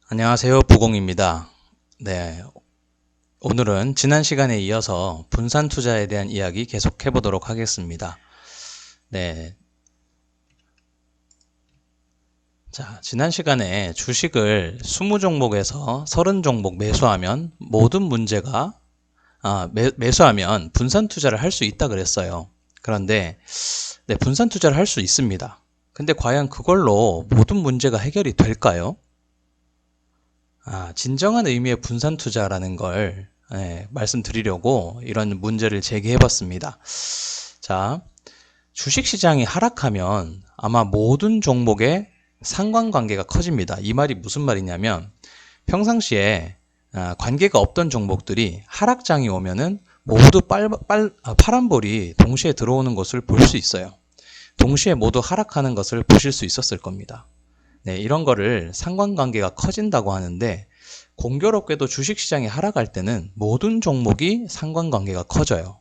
안녕하세요. 부공입니다. 네, 오늘은 지난 시간에 이어서 분산 투자에 대한 이야기 계속해 보도록 하겠습니다. 네, 자, 지난 시간에 주식을 20종목에서 30종목 매수하면 모든 문제가 매수하면 분산 투자를 할 수 있다 그랬어요. 그런데 네, 분산 투자를 할 수 있습니다. 근데 과연 그걸로 모든 문제가 해결이 될까요? 진정한 의미의 분산 투자라는 걸 말씀드리려고 이런 문제를 제기해 봤습니다. 자, 주식시장이 하락하면 아마 모든 종목의 상관관계가 커집니다. 이 말이 무슨 말이냐면 평상시에 관계가 없던 종목들이 하락장이 오면은 모두 파란볼이 동시에 들어오는 것을 볼 수 있어요. 동시에 모두 하락하는 것을 보실 수 있었을 겁니다. 네, 이런 거를 상관관계가 커진다고 하는데 공교롭게도 주식시장이 하락할 때는 모든 종목이 상관관계가 커져요.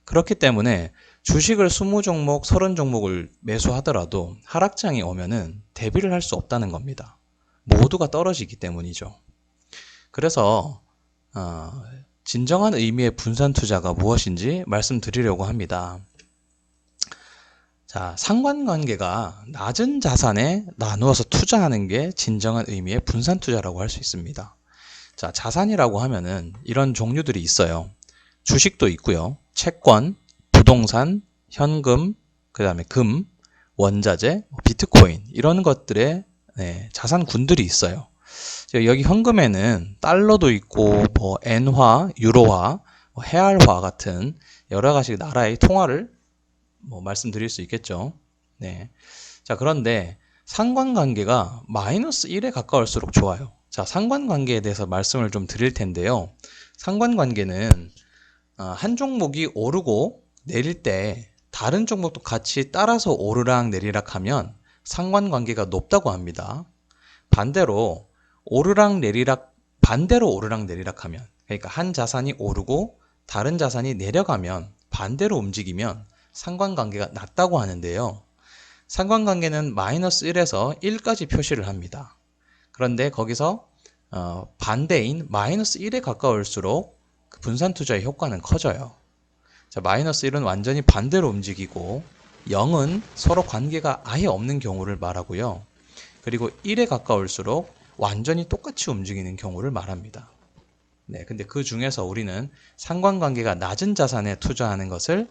그렇기 때문에 주식을 20종목, 30종목을 매수하더라도 하락장이 오면은 대비를 할 수 없다는 겁니다. 모두가 떨어지기 때문이죠. 그래서 진정한 의미의 분산 투자가 무엇인지 말씀드리려고 합니다. 자, 상관관계가 낮은 자산에 나누어서 투자하는 게 진정한 의미의 분산 투자라고 할 수 있습니다. 자, 자산이라고 하면은 이런 종류들이 있어요. 주식도 있고요. 채권, 부동산, 현금, 그 다음에 금, 원자재, 비트코인 이런 것들의 자산군들이 있어요. 여기 현금에는 달러도 있고 뭐 엔화, 유로화, 헤알화 같은 여러 가지 나라의 통화를 말씀드릴 수 있겠죠. 네. 자, 그런데 상관관계가 마이너스 1에 가까울수록 좋아요. 자, 상관관계에 대해서 말씀을 좀 드릴 텐데요. 상관관계는 한 종목이 오르고 내릴 때 다른 종목도 같이 따라서 오르락 내리락 하면 상관관계가 높다고 합니다. 반대로 반대로 오르락 내리락 하면, 그러니까 한 자산이 오르고 다른 자산이 내려가면 반대로 움직이면 상관관계가 낮다고 하는데요. 상관관계는 마이너스 1에서 1까지 표시를 합니다. 그런데 거기서 반대인 마이너스 1에 가까울수록 그 분산 투자의 효과는 커져요. 자, 마이너스 1은 완전히 반대로 움직이고 0은 서로 관계가 아예 없는 경우를 말하고요. 그리고 1에 가까울수록 완전히 똑같이 움직이는 경우를 말합니다. 네, 근데 그 중에서 우리는 상관관계가 낮은 자산에 투자하는 것을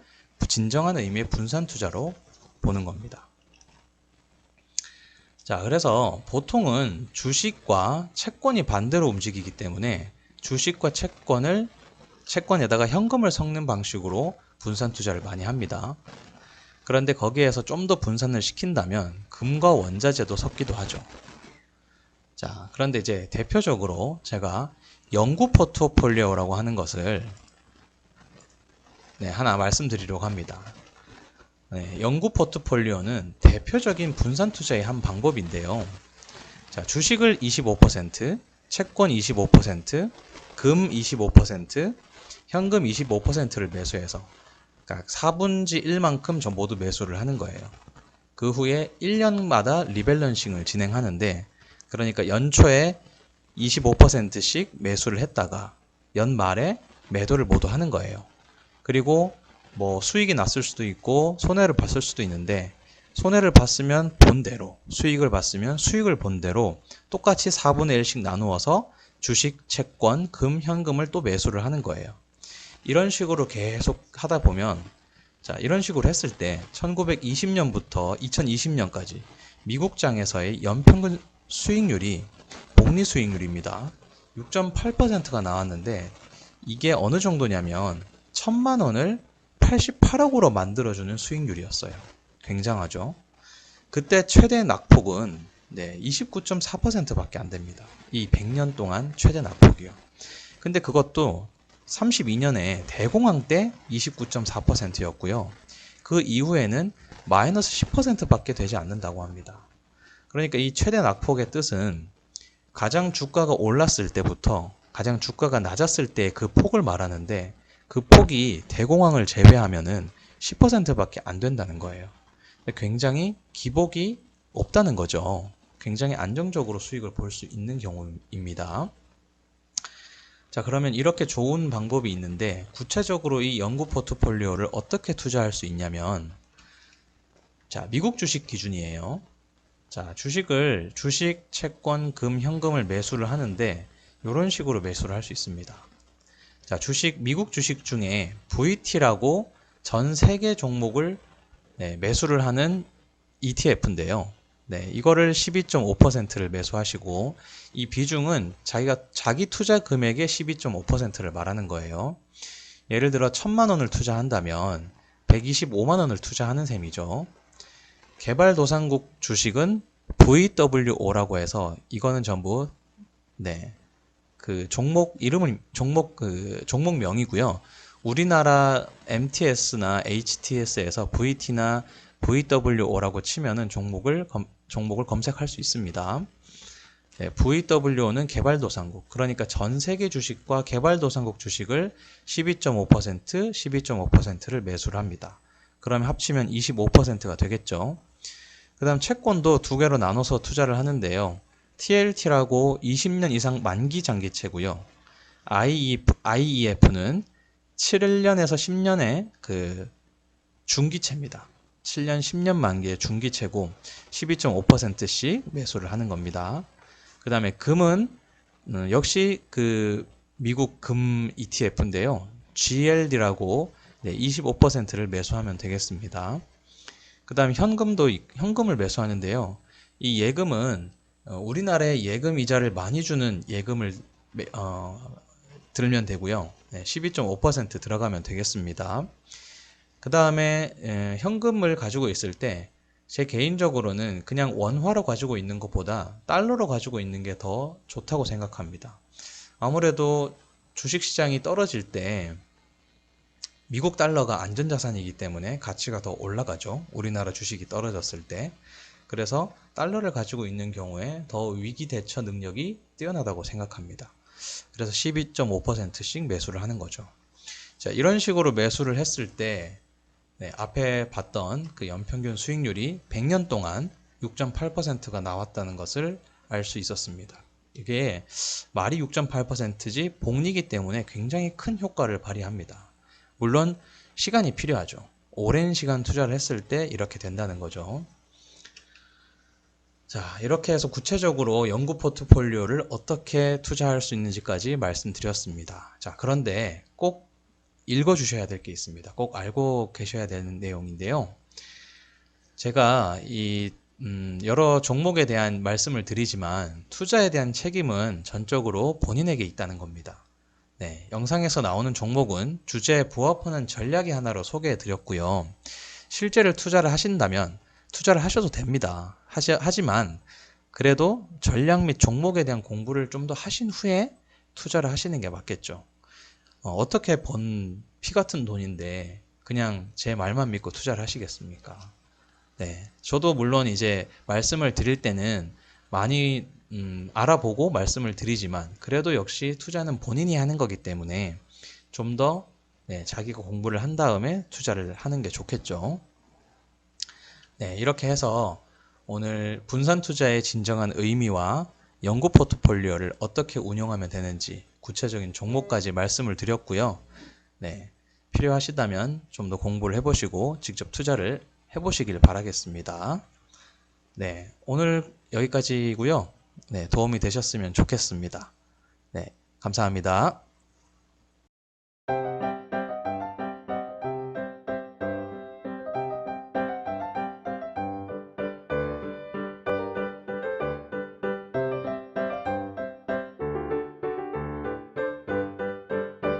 진정한 의미의 분산 투자로 보는 겁니다. 자, 그래서 보통은 주식과 채권이 반대로 움직이기 때문에 주식과 채권에다가 현금을 섞는 방식으로 분산 투자를 많이 합니다. 그런데 거기에서 좀 더 분산을 시킨다면 금과 원자재도 섞기도 하죠. 자, 그런데 이제 대표적으로 제가 영구 포트폴리오라고 하는 것을 하나 말씀드리려고 합니다. 영구 포트폴리오는 대표적인 분산 투자의 한 방법인데요. 자, 주식을 25%, 채권 25%, 금 25%, 현금 25%를 매수해서 그러니까 4분의 1만큼 모두 매수를 하는 거예요. 그 후에 1년마다 리밸런싱을 진행하는데, 그러니까 연초에 25%씩 매수를 했다가 연말에 매도를 모두 하는 거예요. 그리고 수익이 났을 수도 있고 손해를 봤을 수도 있는데, 손해를 봤으면 본대로, 수익을 봤으면 수익을 본대로 똑같이 4분의 1씩 나누어서 주식, 채권, 금, 현금을 또 매수를 하는 거예요. 이런 식으로 계속 하다 보면, 자, 이런 식으로 했을 때 1920년부터 2020년까지 미국장에서의 연평균 수익률이 복리 수익률입니다. 6.8%가 나왔는데, 이게 어느 정도냐면 1000만 원을 88억으로 만들어주는 수익률이었어요. 굉장하죠. 그때 최대 낙폭은 29.4%밖에 안 됩니다. 이 100년 동안 최대 낙폭이요. 근데 그것도 32년에 대공황 때 29.4%였고요. 그 이후에는 마이너스 10%밖에 되지 않는다고 합니다. 그러니까 이 최대 낙폭의 뜻은 가장 주가가 올랐을 때부터 가장 주가가 낮았을 때 그 폭을 말하는데, 그 폭이 대공황을 제외하면은 10%밖에 안 된다는 거예요. 굉장히 기복이 없다는 거죠. 굉장히 안정적으로 수익을 볼 수 있는 경우입니다. 자, 그러면 이렇게 좋은 방법이 있는데 구체적으로 이 연구 포트폴리오를 어떻게 투자할 수 있냐면, 자, 미국 주식 기준이에요. 자, 주식, 채권, 금, 현금을 매수를 하는데 이런 식으로 매수를 할 수 있습니다. 자, 미국 주식 중에 VT라고 전 세계 종목을 매수를 하는 ETF인데요. 네, 이거를 12.5%를 매수하시고, 이 비중은 자기 투자 금액의 12.5%를 말하는 거예요. 예를 들어 1,000만 원을 투자한다면 125만 원을 투자하는 셈이죠. 개발도상국 주식은 VWO라고 해서 이거는 전부 그 종목명이고요. 우리나라 MTS나 HTS에서 VT나 VWO라고 치면은 종목을 검색할 수 있습니다. VWO는 개발도상국, 그러니까 전 세계 주식과 개발도상국 주식을 12.5%, 12.5%를 매수를 합니다. 그러면 합치면 25%가 되겠죠. 그 다음 채권도 두 개로 나눠서 투자를 하는데요. TLT라고 20년 이상 만기 장기채고요. IEF는 7년에서 10년의 그 중기채입니다. 7년, 10년 만기의 중기채고 12.5%씩 매수를 하는 겁니다. 그 다음에 금은 역시 그 미국 금 ETF인데요. GLD라고 25%를 매수하면 되겠습니다. 그 다음에 현금을 매수하는데요. 이 예금은 우리나라의 예금 이자를 많이 주는 예금을 들면 되고요. 12.5% 들어가면 되겠습니다. 그 다음에 현금을 가지고 있을 때 제 개인적으로는 그냥 원화로 가지고 있는 것보다 달러로 가지고 있는 게 더 좋다고 생각합니다. 아무래도 주식시장이 떨어질 때 미국 달러가 안전자산이기 때문에 가치가 더 올라가죠. 우리나라 주식이 떨어졌을 때. 그래서 달러를 가지고 있는 경우에 더 위기 대처 능력이 뛰어나다고 생각합니다. 그래서 12.5%씩 매수를 하는 거죠. 자, 이런 식으로 매수를 했을 때 앞에 봤던 그 연평균 수익률이 100년 동안 6.8%가 나왔다는 것을 알 수 있었습니다. 이게 말이 6.8%지 복리기 때문에 굉장히 큰 효과를 발휘합니다. 물론 시간이 필요하죠. 오랜 시간 투자를 했을 때 이렇게 된다는 거죠. 자, 이렇게 해서 구체적으로 연구 포트폴리오를 어떻게 투자할 수 있는지까지 말씀드렸습니다. 자, 그런데 꼭 읽어주셔야 될 게 있습니다. 꼭 알고 계셔야 되는 내용인데요. 제가 여러 종목에 대한 말씀을 드리지만 투자에 대한 책임은 전적으로 본인에게 있다는 겁니다. 네, 영상에서 나오는 종목은 주제에 부합하는 전략의 하나로 소개해 드렸고요. 실제로 투자를 하신다면 투자를 하셔도 됩니다. 하지만 그래도 전략 및 종목에 대한 공부를 좀 더 하신 후에 투자를 하시는 게 맞겠죠. 어떻게 번 피 같은 돈인데 그냥 제 말만 믿고 투자를 하시겠습니까? 네, 저도 물론 이제 말씀을 드릴 때는 많이 알아보고 말씀을 드리지만 그래도 역시 투자는 본인이 하는 거기 때문에 좀 더 자기가 공부를 한 다음에 투자를 하는 게 좋겠죠. 네, 이렇게 해서 오늘 분산 투자의 진정한 의미와 연구 포트폴리오를 어떻게 운영하면 되는지 구체적인 종목까지 말씀을 드렸고요. 네, 필요하시다면 좀 더 공부를 해보시고 직접 투자를 해보시길 바라겠습니다. 네, 오늘 여기까지고요. 네, 도움이 되셨으면 좋겠습니다. 네, 감사합니다.